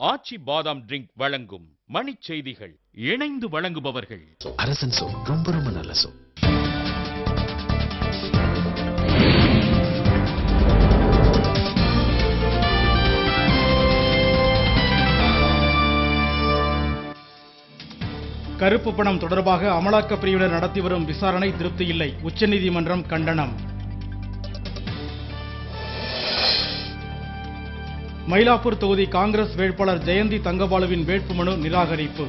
ஆச்சி பாதாம் ட்ரிங்க் வழங்கும் மணிச் செய்திகள். இணைந்து வழங்குபவர்கள் அரசன் சோப். ரொம்ப ரொம்ப நல்ல சோப். கருப்பு பணம் தொடர்பாக அமலாக்கப் பிரிவினர் நடத்தி வரும் விசாரணை திருப்தியில்லை. உச்சநீதிமன்றம் கண்டனம். மயிலாப்பூர் தொகுதி காங்கிரஸ் வேட்பாளர் ஜெயந்தி தங்கபாலுவின் வேட்புமனு நிராகரிப்பு.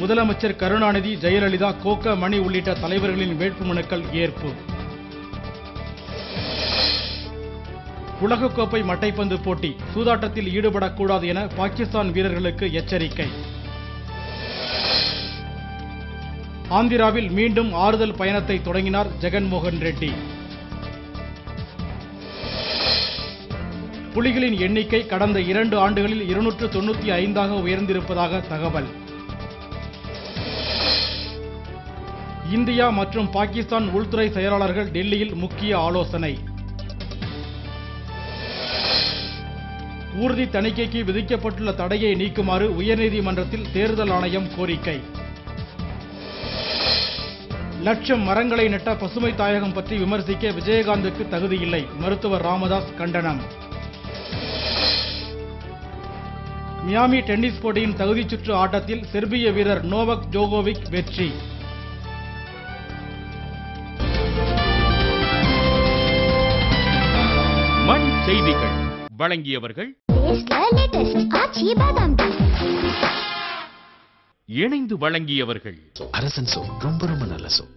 முதலமைச்சர் கருணாநிதி, ஜெயலலிதா, கோக்க மணி உள்ளிட்ட தலைவர்களின் வேட்புமனுக்கள் ஏற்பு. உலகக்கோப்பை மட்டைப்பந்து போட்டி சூதாட்டத்தில் ஈடுபடக்கூடாது என பாகிஸ்தான் வீரர்களுக்கு எச்சரிக்கை. ஆந்திராவில் மீண்டும் ஆறுதல் பயணத்தை தொடங்கினார் ஜெகன்மோகன் ரெட்டி. புலிகளின் எண்ணிக்கை கடந்த 2 ஆண்டுகளில் 295ஆக உயர்ந்திருப்பதாக தகவல். இந்தியா மற்றும் பாகிஸ்தான் உள்துறை செயலாளர்கள் டெல்லியில் முக்கிய ஆலோசனை. ஊர்தி தணிக்கைக்கு விதிக்கப்பட்டுள்ள தடையை நீக்குமாறு உயர்நீதிமன்றத்தில் தேர்தல் ஆணையம் கோரிக்கை. லட்சம் மரங்களை நட்ட பசுமை தாயகம் பற்றி விமர்சிக்க விஜயகாந்துக்கு தகுதியில்லை. மருத்துவர் ராமதாஸ் கண்டனம். மியாமி டென்னிஸ் போட்டியின் தகுதிச் சுற்று ஆட்டத்தில் செர்பிய வீரர் நோவக் ஜோகோவிக் வெற்றி. மணிச் செய்திகள் வழங்கியவர்கள் இணைந்து வழங்கியவர்கள் அரசன் சோப். ரொம்ப ரொம்ப நல்ல சோப்.